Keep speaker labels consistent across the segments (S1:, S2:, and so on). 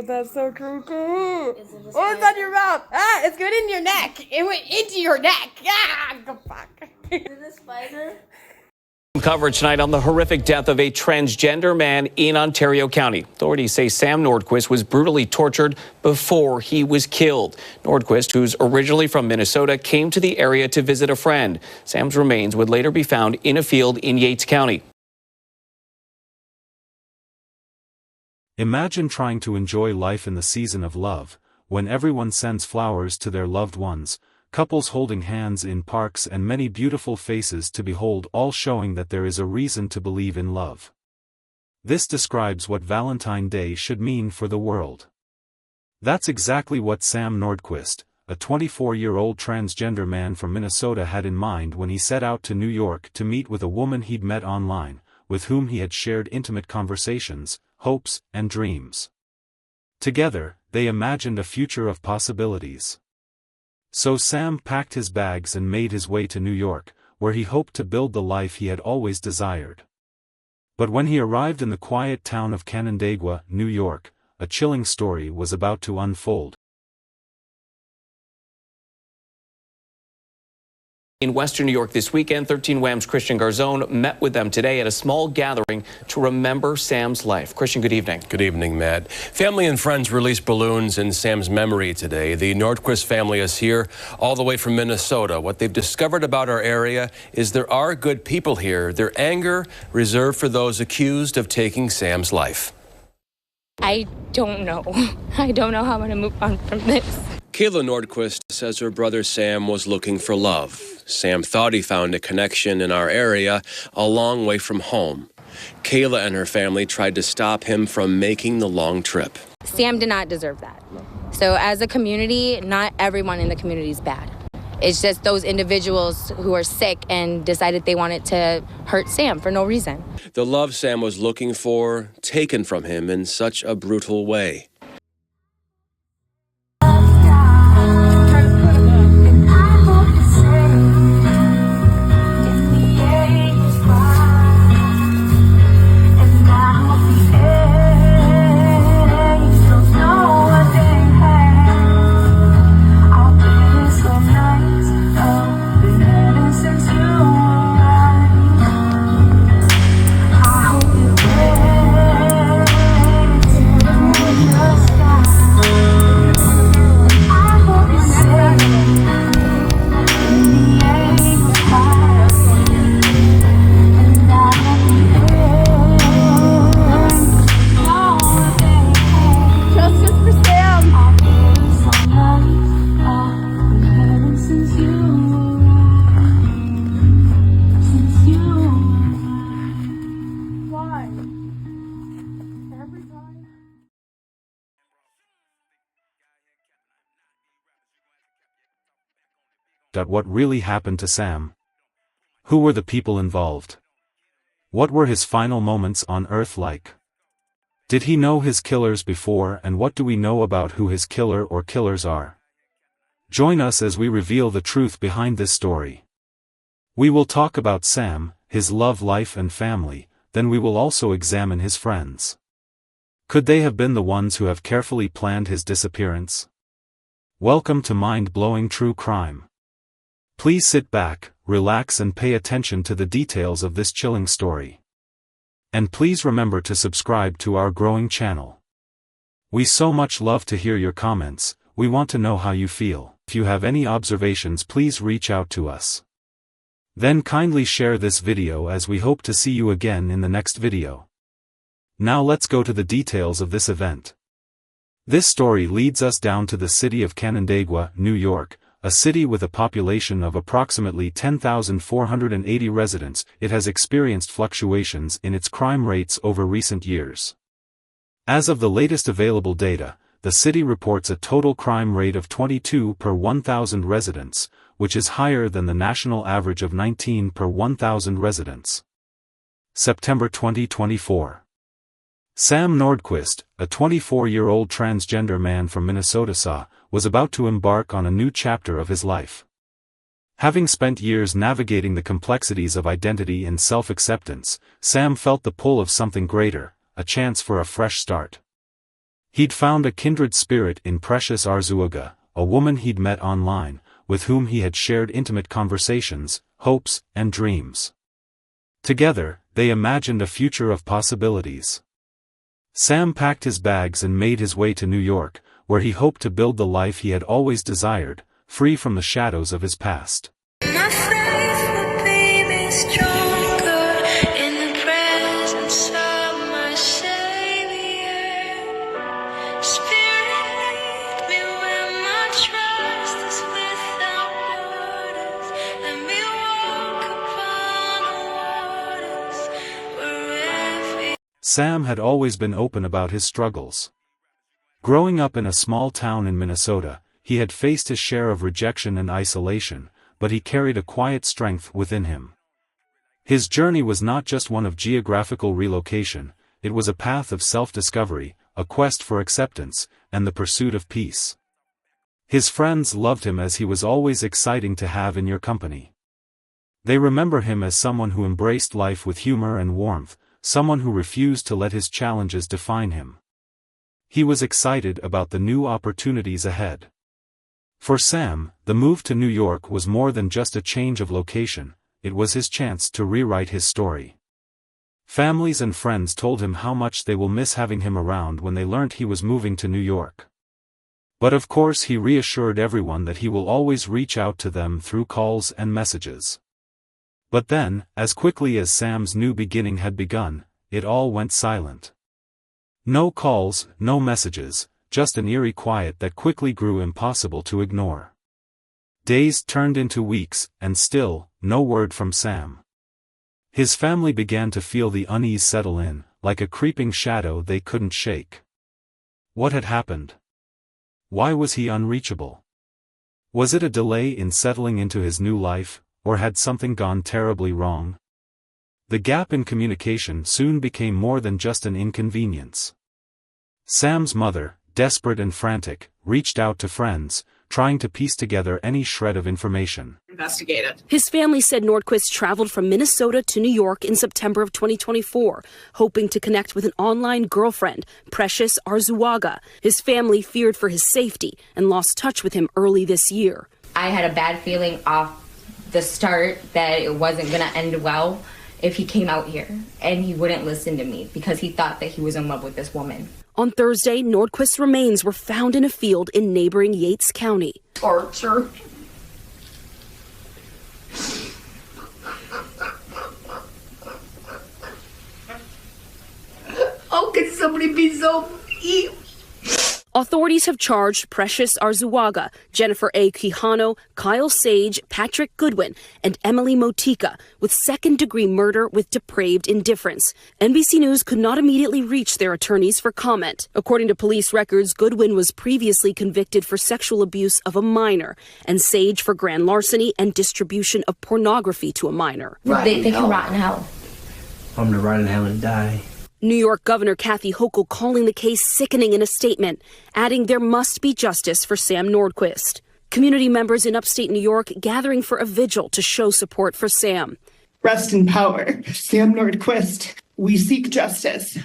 S1: that's so creepy. Oh, it's on your mouth. Ah, it's going in your neck. It went into your neck. Ah, go fuck. Is it a spider?
S2: Coverage tonight on the horrific death of a transgender man in Ontario County. Authorities say Sam Nordquist was brutally tortured before he was killed. Nordquist, who's originally from Minnesota, came to the area to visit a friend. Sam's remains would later be found in a field in Yates County.
S3: Imagine trying to enjoy life in the season of love, when everyone sends flowers to their loved ones, couples holding hands in parks and many beautiful faces to behold, all showing that there is a reason to believe in love. This describes what Valentine's Day should mean for the world. That's exactly what Sam Nordquist, a 24-year-old transgender man from Minnesota, had in mind when he set out to New York to meet with a woman he'd met online, with whom he had shared intimate conversations, hopes, and dreams. Together, they imagined a future of possibilities. So Sam packed his bags and made his way to New York, where he hoped to build the life he had always desired. But when he arrived in the quiet town of Canandaigua, New York, a chilling story was about to unfold.
S2: In Western New York this weekend, 13 Wham's Christian Garzone met with them today at a small gathering to remember Sam's life. Christian, good evening.
S4: Good evening, Matt. Family and friends released balloons in Sam's memory today. The Nordquist family is here all the way from Minnesota. What they've discovered about our area is there are good people here. Their anger reserved for those accused of taking Sam's life.
S5: I don't know. I don't know how I'm going to move on from this.
S4: Kayla Nordquist says her brother Sam was looking for love. Sam thought he found a connection in our area a long way from home. Kayla and her family tried to stop him from making the long trip.
S5: Sam did not deserve that. So as a community, not everyone in the community is bad. It's just those individuals who are sick and decided they wanted to hurt Sam for no reason.
S4: The love Sam was looking for, taken from him in such a brutal way.
S3: What really happened to Sam? Who were the people involved? What were his final moments on Earth like? Did he know his killers before, and what do we know about who his killer or killers are? Join us as we reveal the truth behind this story. We will talk about Sam, his love life and family, then we will also examine his friends. Could they have been the ones who have carefully planned his disappearance? Welcome to Mind-Blowing True Crime. Please sit back, relax and pay attention to the details of this chilling story. And please remember to subscribe to our growing channel. We so much love to hear your comments. We want to know how you feel. If you have any observations, please reach out to us. Then kindly share this video, as we hope to see you again in the next video. Now let's go to the details of this event. This story leads us down to the city of Canandaigua, New York, a city with a population of approximately 10,480 residents. It has experienced fluctuations in its crime rates over recent years. As of the latest available data, the city reports a total crime rate of 22 per 1,000 residents, which is higher than the national average of 19 per 1,000 residents. September 2024. Sam Nordquist, a 24-year-old transgender man from Minnesota, was about to embark on a new chapter of his life. Having spent years navigating the complexities of identity and self-acceptance, Sam felt the pull of something greater, a chance for a fresh start. He'd found a kindred spirit in Precious Arzuaga, a woman he'd met online, with whom he had shared intimate conversations, hopes, and dreams. Together, they imagined a future of possibilities. Sam packed his bags and made his way to New York, where he hoped to build the life he had always desired, free from the shadows of his past.
S6: My faith will be stronger in the presence of my Savior. Spirit, lead me where my trust is without borders. Let me walk upon the waters wherever.
S3: Sam had always been open about his struggles. Growing up in a small town in Minnesota, he had faced his share of rejection and isolation, but he carried a quiet strength within him. His journey was not just one of geographical relocation, it was a path of self-discovery, a quest for acceptance, and the pursuit of peace. His friends loved him as he was always exciting to have in your company. They remember him as someone who embraced life with humor and warmth, someone who refused to let his challenges define him. He was excited about the new opportunities ahead. For Sam, the move to New York was more than just a change of location, it was his chance to rewrite his story. Families and friends told him how much they will miss having him around when they learned he was moving to New York. But of course he reassured everyone that he will always reach out to them through calls and messages. But then, as quickly as Sam's new beginning had begun, it all went silent. No calls, no messages, just an eerie quiet that quickly grew impossible to ignore. Days turned into weeks, and still, no word from Sam. His family began to feel the unease settle in, like a creeping shadow they couldn't shake. What had happened? Why was he unreachable? Was it a delay in settling into his new life, or had something gone terribly wrong? The gap in communication soon became more than just an inconvenience. Sam's mother, desperate and frantic, reached out to friends, trying to piece together any shred of information.
S7: Investigated. His family said Nordquist traveled from Minnesota to New York in September of 2024, hoping to connect with an online girlfriend, Precious Arzuaga. His family feared for his safety and lost touch with him early this year.
S5: I had a bad feeling off the start that it wasn't going to end well if he came out here, and he wouldn't listen to me because he thought that he was in love with this woman.
S7: On Thursday, Nordquist's remains were found in a field in neighboring Yates County.
S8: Torture. How can somebody be so evil?
S7: Authorities have charged Precious Arzuaga, Jennifer A. Quijano, Kyle Sage, Patrick Goodwin, and Emily Motika with second-degree murder with depraved indifference. NBC News could not immediately reach their attorneys for comment. According to police records, Goodwin was previously convicted for sexual abuse of a minor, and Sage for grand larceny and distribution of pornography to a minor.
S5: They can rot in hell.
S9: I'm to rot in hell and die.
S7: New York Governor Kathy Hochul calling the case sickening in a statement, adding there must be justice for Sam Nordquist. Community members in upstate New York gathering for a vigil to show support for Sam.
S10: Rest in power, Sam Nordquist. We seek justice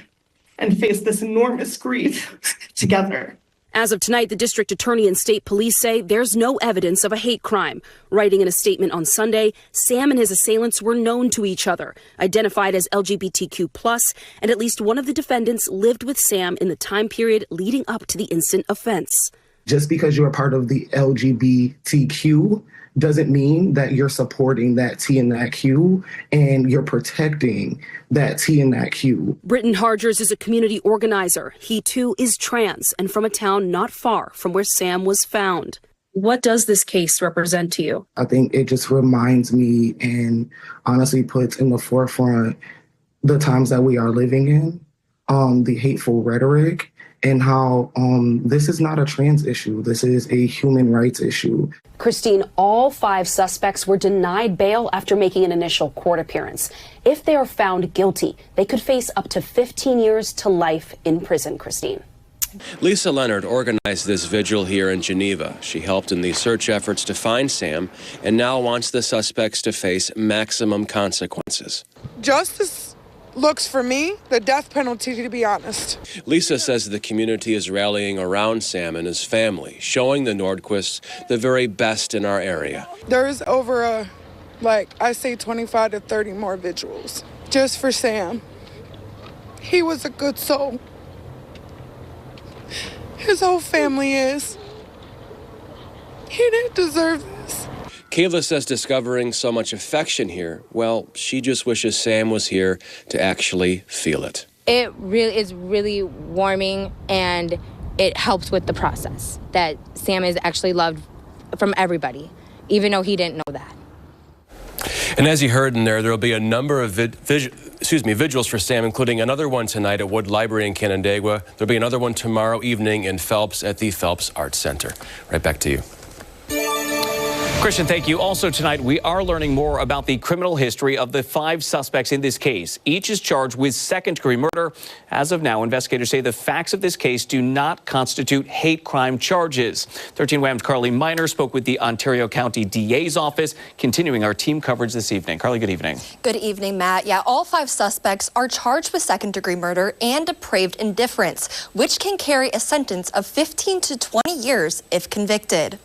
S10: and face this enormous grief together.
S7: As of tonight, the district attorney and state police say there's no evidence of a hate crime. Writing in a statement on Sunday, Sam and his assailants were known to each other, identified as LGBTQ+, and at least one of the defendants lived with Sam in the time period leading up to the instant offense.
S11: Just because you're a part of the LGBTQ doesn't mean that you're supporting that T and that Q and you're protecting that T and that Q.
S7: Britton Hargers is a community organizer. He too is trans and from a town not far from where Sam was found. What does this case represent to you?
S11: I think it just reminds me and honestly puts in the forefront the times that we are living in, the hateful rhetoric, and how this is not a trans issue. This is a human rights issue.
S7: Christine, all 5 suspects were denied bail after making an initial court appearance. If they are found guilty, they could face up to 15 years to life in prison, Christine.
S4: Lisa Leonard organized this vigil here in Geneva. She helped in the search efforts to find Sam and now wants the suspects to face maximum consequences.
S10: Justice looks for me the death penalty, to be honest.
S4: Lisa says the community is rallying around Sam and his family, showing the Nordquists the very best in our area.
S10: There's over I say 25 to 30 more vigils just for Sam. He was a good soul. His whole family is. He didn't deserve this.
S4: Kayla says discovering so much affection here, well, she just wishes Sam was here to actually feel it.
S5: It really is really warming, and it helps with the process that Sam is actually loved from everybody, even though he didn't know that.
S4: And as you heard in there will be a number of vigils for Sam, including another one tonight at Wood Library in Canandaigua. There'll be another one tomorrow evening in Phelps at the Phelps Arts Center. Right back to you.
S2: Christian, thank you. Also tonight, we are learning more about the criminal history of the 5 suspects in this case. Each is charged with second-degree murder. As of now, investigators say the facts of this case do not constitute hate crime charges. 13 Wham's Carly Miner spoke with the Ontario County DA's office, continuing our team coverage this evening. Carly, good evening.
S12: Good evening, Matt. Yeah, all 5 suspects are charged with second-degree murder and depraved indifference, which can carry a sentence of 15 to 20 years if convicted.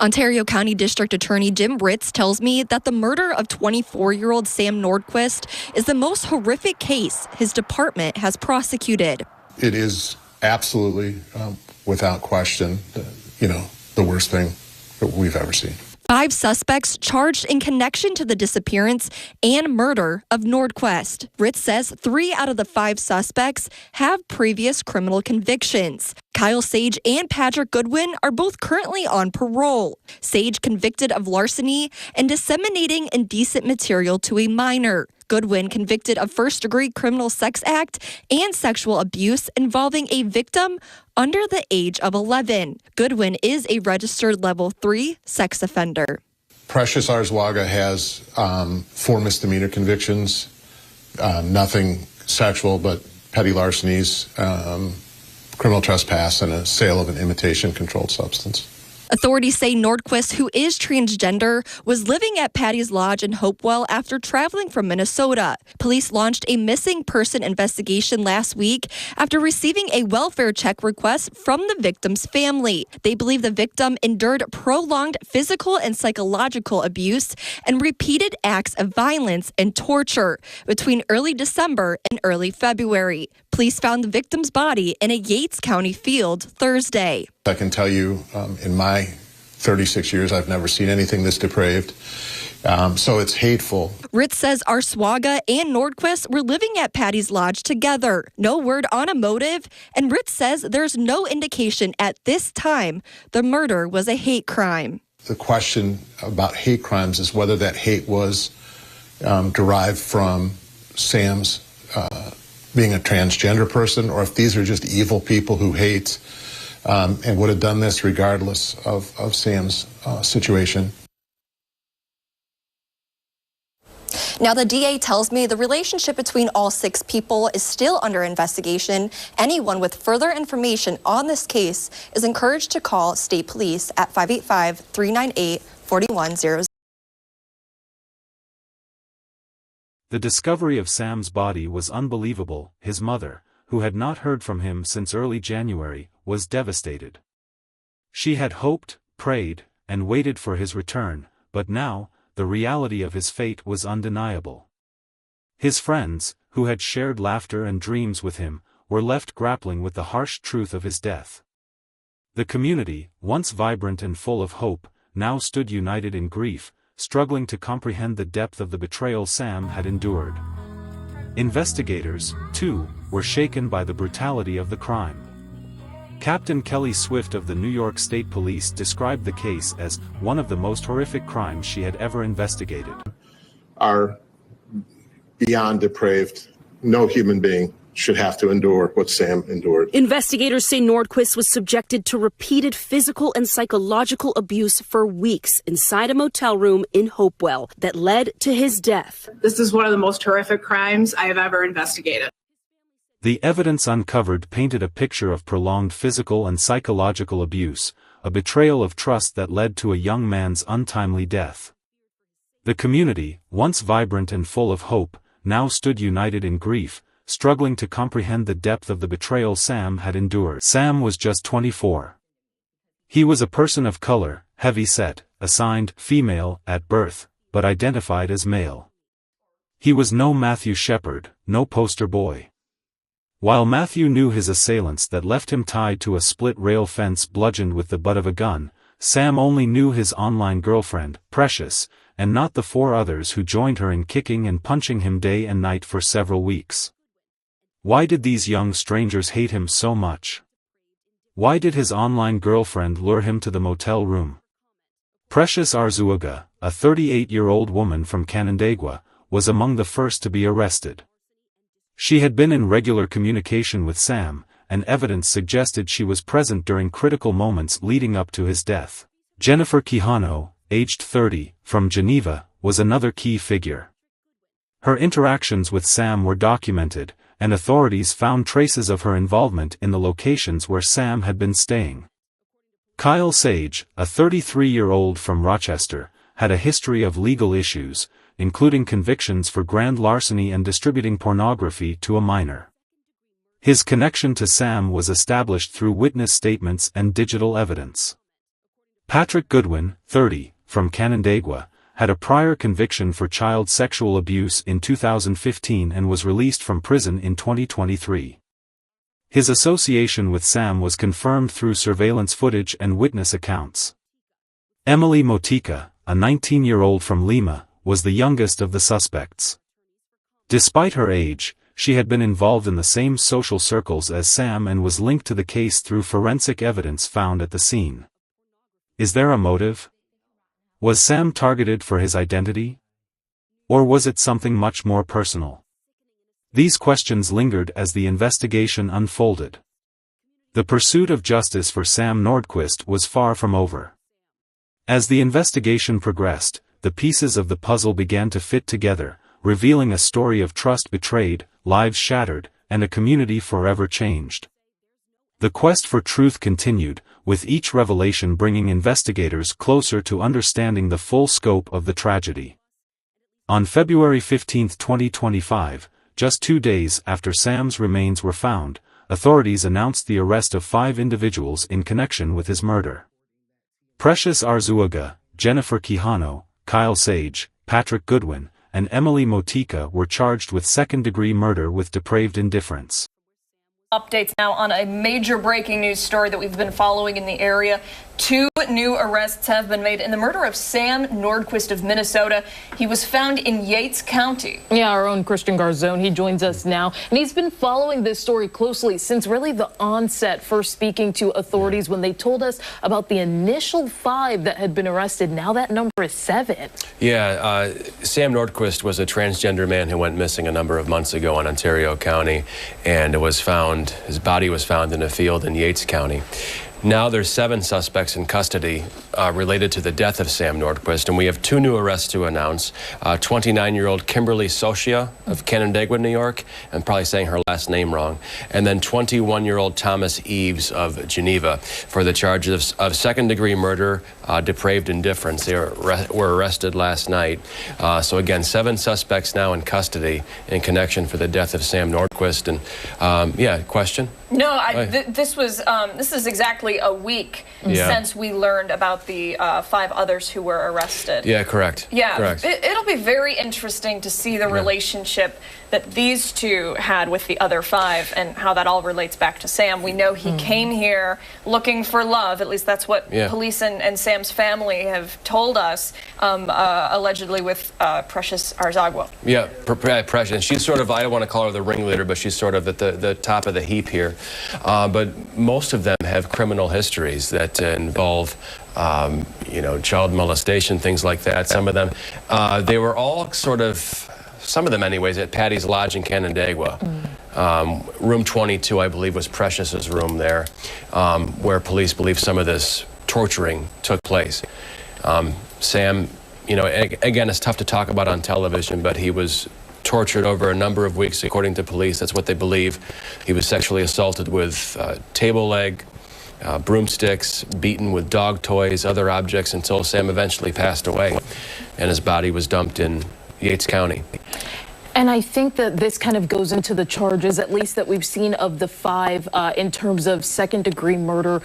S12: Ontario County District Attorney Jim Ritz tells me that the murder of 24-year-old Sam Nordquist is the most horrific case his department has prosecuted.
S13: It is absolutely, without question, the worst thing that we've ever seen.
S12: 5 suspects charged in connection to the disappearance and murder of Nordquist. Ritz says 3 out of the 5 suspects have previous criminal convictions. Kyle Sage and Patrick Goodwin are both currently on parole. Sage convicted of larceny and disseminating indecent material to a minor. Goodwin convicted of first-degree criminal sex act and sexual abuse involving a victim under the age of 11. Goodwin is a registered level 3 sex offender.
S13: Precious Arzwaga has 4 misdemeanor convictions, nothing sexual, but petty larcenies, criminal trespass, and a sale of an imitation controlled substance.
S12: Authorities say Nordquist, who is transgender, was living at Patty's Lodge in Hopewell after traveling from Minnesota. Police launched a missing person investigation last week after receiving a welfare check request from the victim's family. They believe the victim endured prolonged physical and psychological abuse and repeated acts of violence and torture between early December and early February. Police found the victim's body in a Yates County field Thursday.
S13: I can tell you, in my 36 years, I've never seen anything this depraved. So it's hateful.
S12: Ritz says Arzwaga and Nordquist were living at Patty's Lodge together. No word on a motive, and Ritz says there's no indication at this time the murder was a hate crime.
S13: The question about hate crimes is whether that hate was derived from Sam's being a transgender person, or if these are just evil people who hate and would have done this regardless of Sam's situation.
S12: Now, the DA tells me the relationship between all 6 people is still under investigation. Anyone with further information on this case is encouraged to call state police at 585-398-4100.
S3: The discovery of Sam's body was unbelievable. His mother, who had not heard from him since early January, was devastated. She had hoped, prayed, and waited for his return, but now, the reality of his fate was undeniable. His friends, who had shared laughter and dreams with him, were left grappling with the harsh truth of his death. The community, once vibrant and full of hope, now stood united in grief, struggling to comprehend the depth of the betrayal Sam had endured. Investigators, too, were shaken by the brutality of the crime. Captain Kelly Swift of the New York State Police described the case as one of the most horrific crimes she had ever investigated.
S13: Are beyond depraved. No human being should have to endure what Sam endured.
S7: Investigators say Nordquist was subjected to repeated physical and psychological abuse for weeks inside a motel room in Hopewell that led to his death.
S14: This is one of the most horrific crimes I have ever investigated.
S3: The evidence uncovered painted a picture of prolonged physical and psychological abuse, a betrayal of trust that led to a young man's untimely death. The community, once vibrant and full of hope, now stood united in grief, struggling to comprehend the depth of the betrayal Sam had endured. Sam was just 24. He was a person of color, heavy-set, assigned female at birth, but identified as male. He was no Matthew Shepard, no poster boy. While Matthew knew his assailants that left him tied to a split-rail fence bludgeoned with the butt of a gun, Sam only knew his online girlfriend, Precious, and not the 4 others who joined her in kicking and punching him day and night for several weeks. Why did these young strangers hate him so much? Why did his online girlfriend lure him to the motel room? Precious Arzuaga, a 38-year-old woman from Canandaigua, was among the first to be arrested. She had been in regular communication with Sam, and evidence suggested she was present during critical moments leading up to his death. Jennifer Quijano, aged 30, from Geneva, was another key figure. Her interactions with Sam were documented, and authorities found traces of her involvement in the locations where Sam had been staying. Kyle Sage, a 33-year-old from Rochester, had a history of legal issues, including convictions for grand larceny and distributing pornography to a minor. His connection to Sam was established through witness statements and digital evidence. Patrick Goodwin, 30, from Canandaigua, had a prior conviction for child sexual abuse in 2015 and was released from prison in 2023. His association with Sam was confirmed through surveillance footage and witness accounts. Emily Motica, a 19-year-old from Lima, was the youngest of the suspects. Despite her age, she had been involved in the same social circles as Sam and was linked to the case through forensic evidence found at the scene. Is there a motive? Was Sam targeted for his identity? Or was it something much more personal? These questions lingered as the investigation unfolded. The pursuit of justice for Sam Nordquist was far from over. As the investigation progressed, the pieces of the puzzle began to fit together, revealing a story of trust betrayed, lives shattered, and a community forever changed. The quest for truth continued, with each revelation bringing investigators closer to understanding the full scope of the tragedy. On February 15, 2025, just 2 days after Sam's remains were found, authorities announced the arrest of 5 individuals in connection with his murder. Precious Arzuaga, Jennifer Quijano, Kyle Sage, Patrick Goodwin, and Emily Motica were charged with second-degree murder with depraved indifference.
S15: Updates now on a major breaking news story that we've been following in the area. 2 new arrests have been made in the murder of Sam Nordquist of Minnesota. He was found in Yates County.
S16: Yeah, our own Christian Garzone, he joins us now. And he's been following this story closely since really the onset, first speaking to authorities when they told us about the initial 5 that had been arrested. Now that number is 7.
S4: Yeah, Sam Nordquist was a transgender man who went missing a number of months ago in Ontario County, and his body was found in a field in Yates County. Now there's 7 suspects in custody related to the death of Sam Nordquist, and we have 2 new arrests to announce. 29-year-old Kimberly Socia of Canandaigua, New York, I'm probably saying her last name wrong, and then 21-year-old Thomas Eves of Geneva for the charges of second-degree murder, depraved indifference. They were arrested last night. So again, 7 suspects now in custody in connection for the death of Sam Nordquist. And yeah, question?
S15: No, this is exactly a week since we learned about the 5 others who were arrested.
S4: Yeah, correct.
S15: Yeah,
S4: correct.
S15: It'll be very interesting to see the relationship that these 2 had with the other 5 and how that all relates back to Sam. We know he came here looking for love. At least that's what police and Sam's family have told us, allegedly with Precious Arzuaga.
S4: Yeah, Precious. She's sort of, I don't want to call her the ringleader, but she's sort of at the top of the heap here. But most of them have criminal histories that involve child molestation, things like that. Some of them, they were all sort of, some of them anyways, at Patty's Lodge in Canandaigua. Room 22, I believe, was Precious's room there, where police believe some of this torturing took place. Sam, again, it's tough to talk about on television, but he was tortured over a number of weeks, according to police. That's what they believe. He was sexually assaulted with table leg, broomsticks, beaten with dog toys, other objects, until Sam eventually passed away, and his body was dumped in Yates County.
S16: And I think that this kind of goes into the charges, at least that we've seen of the 5, in terms of second-degree murder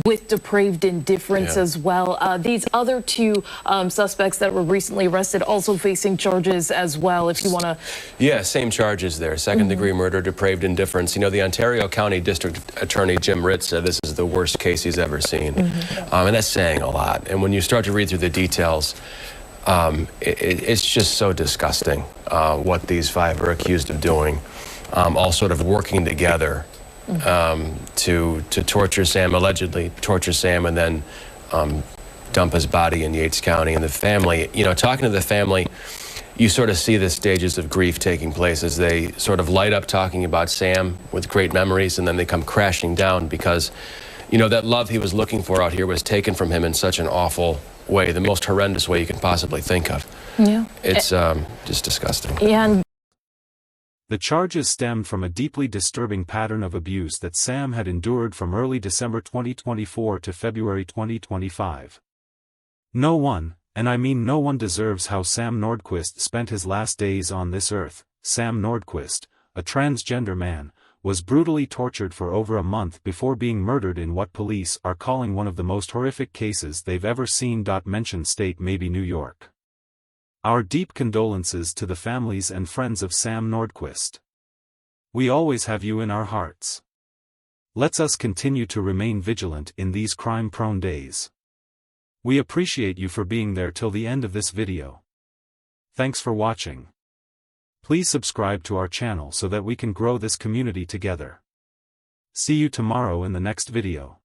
S16: with depraved indifference as well. These other 2 suspects that were recently arrested also facing charges as well, if you want to...
S4: Yeah, same charges there. Second-degree murder, depraved indifference. You know, the Ontario County District Attorney Jim Ritz said this is the worst case he's ever seen. And that's saying a lot. And when you start to read through the details, it's just so disgusting what these 5 are accused of doing, all sort of working together to torture Sam, allegedly torture Sam, and then dump his body in Yates County. And the family, you know, talking to the family, you sort of see the stages of grief taking place as they sort of light up talking about Sam with great memories, and then they come crashing down because, you know, that love he was looking for out here was taken from him in such an awful way, the most horrendous way you can possibly think of. Yeah. It's just disgusting.
S16: Yeah.
S3: The charges stemmed from a deeply disturbing pattern of abuse that Sam had endured from early December 2024 to February 2025. No one, and I mean no one, deserves how Sam Nordquist spent his last days on this earth. Sam Nordquist, a transgender man, was brutally tortured for over a month before being murdered in what police are calling one of the most horrific cases they've ever seen. Mention state maybe New York. Our deep condolences to the families and friends of Sam Nordquist. We always have you in our hearts. Let's us continue to remain vigilant in these crime-prone days. We appreciate you for being there till the end of this video. Thanks for watching. Please subscribe to our channel so that we can grow this community together. See you tomorrow in the next video.